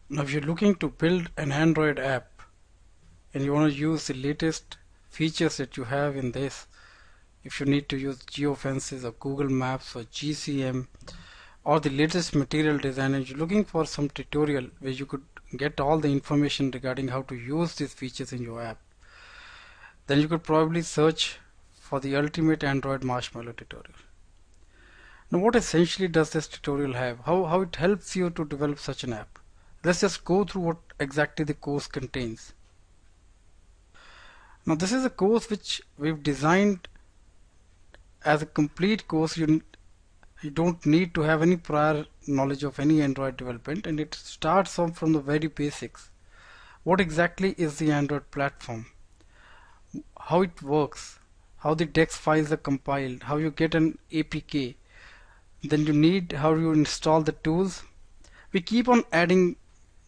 Now if you're looking to build an Android app and you want to use the latest features that you have in this, if you need to use geofences or Google Maps or GCM or the latest material design, and you're looking for some tutorial where you could get all the information regarding how to use these features in your app, then you could probably search for the ultimate Android marshmallow tutorial. Now what essentially does this tutorial have? How it helps you to develop such an app? Let's just go through what exactly the course contains. Now this is a course which we've designed as a complete course. You don't need to have any prior knowledge of any Android development, and it starts off from the very basics. What exactly is the Android platform? How it works? How the DEX files are compiled? How you get an APK? Then you need how you install the tools. We keep on adding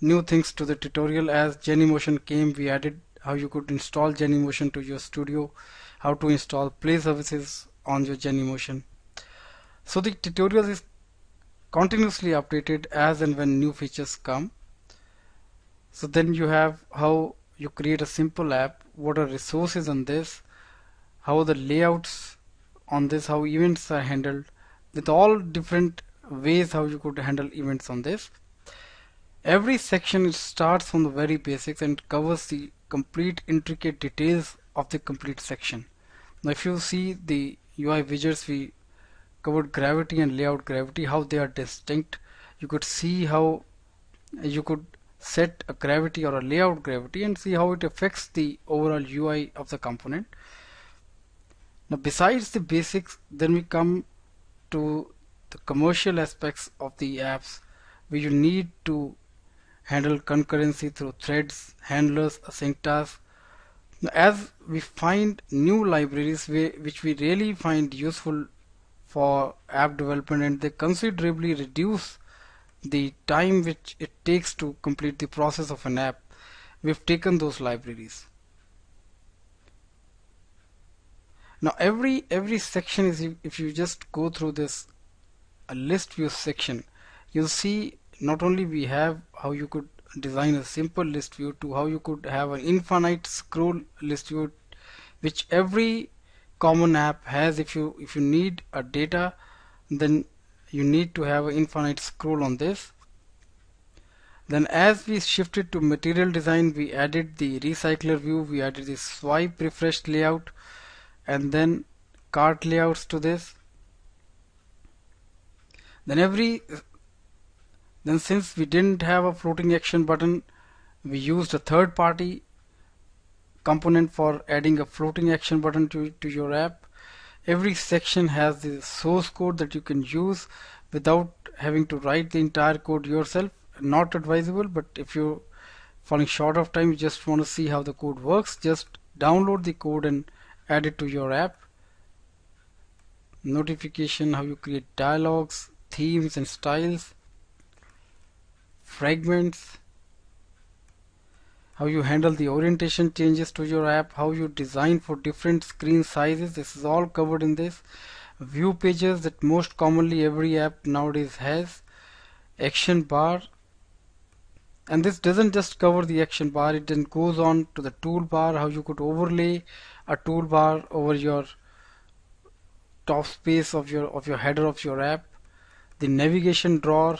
new things to the tutorial. As Genymotion came, we added how you could install Genymotion to your studio, how to install Play services on your Genymotion. So the tutorial is continuously updated as and when new features come. So then you have how you create a simple app, what are resources on this, how the layouts on this, how events are handled, with all different ways how you could handle events on this. Every section starts from the very basics and covers the complete intricate details of the complete section. Now if you see the UI widgets, we covered gravity and layout gravity, how they are distinct. You could see how you could set a gravity or a layout gravity and see how it affects the overall UI of the component. Now besides the basics, then we come to the commercial aspects of the apps, where you need to handle concurrency through threads, handlers, async tasks. Now, as we find new libraries which we really find useful for app development, and they considerably reduce the time which it takes to complete the process of an app, we've taken those libraries. Now every section is, if you just go through this a list view section, you'll see not only we have how you could design a simple list view to how you could have an infinite scroll list view, which every common app has. If you need a data, then you need to have an infinite scroll on this. Then as we shifted to material design, we added the recycler view, we added the swipe refresh layout, and then cart layouts to this. Then since we didn't have a floating action button, we used a third party component for adding a floating action button to your app. Every section has the source code that you can use without having to write the entire code yourself. Not advisable, but if you're falling short of time, you just want to see how the code works, just download the code and add it to your app. Notification, how you create dialogues, themes and styles, fragments, how you handle the orientation changes to your app, how you design for different screen sizes. This is all covered in this. View pages that most commonly every app nowadays has. Action bar, and this doesn't just cover the action bar, it then goes on to the toolbar, how you could overlay a toolbar over your top space of your header of your app. The navigation drawer,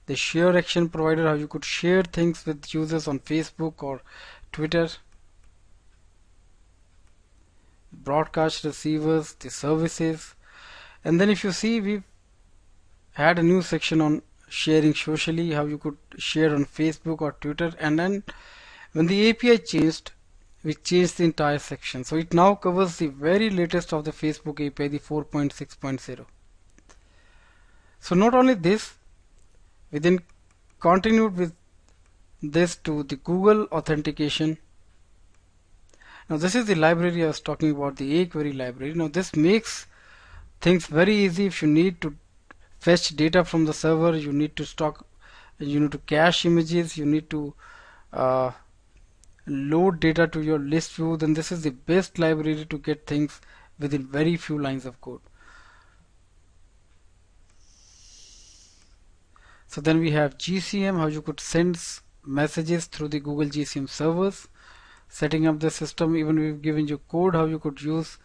the share action provider, how you could share things with users on Facebook or Twitter. Broadcast receivers, the services. And then if you see, we've had a new section on sharing socially, how you could share on Facebook or Twitter. And then when the API changed, we changed the entire section. So it now covers the very latest of the Facebook API, the 4.6.0. So not only this, we then continued with this to the Google authentication. Now this is the library I was talking about, the aQuery library. Now this makes things very easy. If you need to fetch data from the server, you need to cache images, you need to load data to your list view, then this is the best library to get things within very few lines of code. So then we have GCM, how you could send messages through the Google GCM servers, setting up the system. Even we've given you code how you could use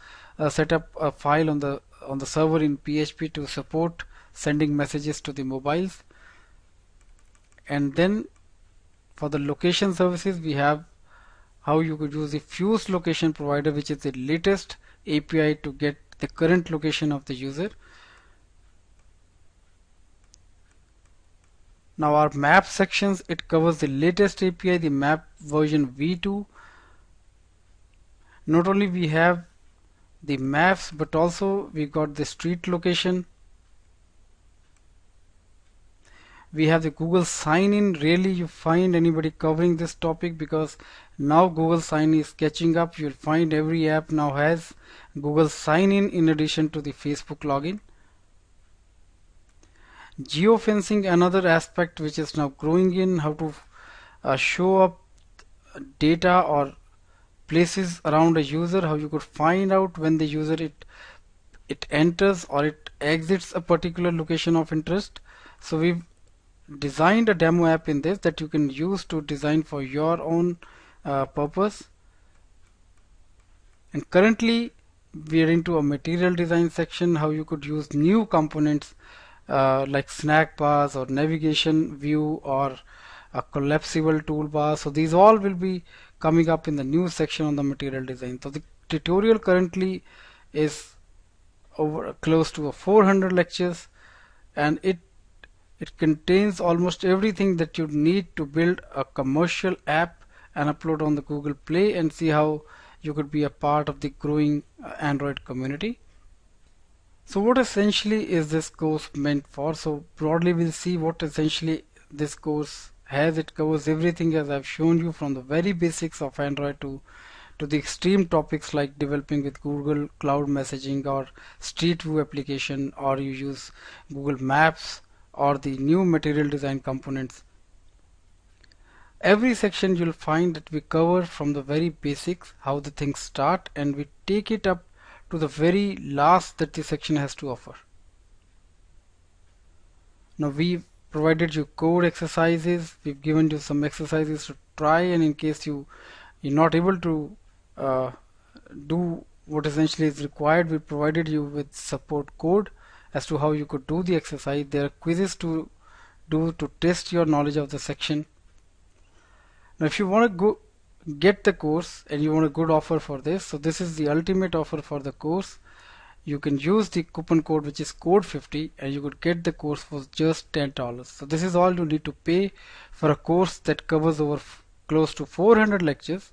set up a file on the server in PHP to support sending messages to the mobiles. And then for the location services, we have how you could use the Fuse location provider, which is the latest API to get the current location of the user. Now our map sections, it covers the latest API, the map version v2. Not only we have the maps, but also we got the street location. We have the Google sign in. Rarely you find anybody covering this topic, because now Google sign is catching up. You'll find every app now has Google sign in addition to the Facebook login. Geofencing, another aspect which is now growing in, how to show up data or places around a user, how you could find out when the user it enters or it exits a particular location of interest. So we've designed a demo app in this that you can use to design for your own purpose. And currently we are into a material design section, how you could use new components like snack bars or navigation view or a collapsible toolbar. So these all will be coming up in the new section on the material design. So the tutorial currently is over close to 400 lectures, and it contains almost everything that you need to build a commercial app and upload on the Google Play and see how you could be a part of the growing Android community. So what essentially is this course meant for? So broadly we'll see what essentially this course has. It covers everything as I've shown you, from the very basics of Android to the extreme topics like developing with Google Cloud Messaging or Street View application, or you use Google Maps or the new material design components. Every section you'll find that we cover from the very basics, how the things start, and we take it up to the very last that the section has to offer. Now we've provided you code exercises, we've given you some exercises to try, and in case you're not able to do what essentially is required, we provided you with support code as to how you could do the exercise. There are quizzes to do to test your knowledge of the section. Now if you want to go get the course and you want a good offer for this, so this is the ultimate offer for the course. You can use the coupon code, which is code 50, and you could get the course for just $10. So this is all you need to pay for a course that covers over close to 400 lectures,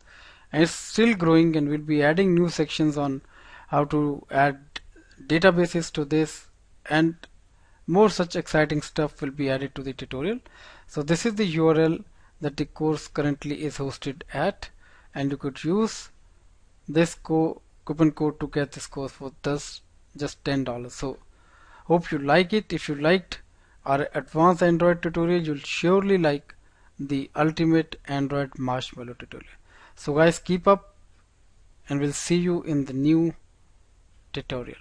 and it's still growing, and we'll be adding new sections on how to add databases to this, and more such exciting stuff will be added to the tutorial. So this is the URL that the course currently is hosted at, and you could use this coupon code to get this course for just $10. So hope you like it. If you liked our advanced Android tutorial, you'll surely like the ultimate Android marshmallow tutorial. So guys, keep up, and we'll see you in the new tutorial.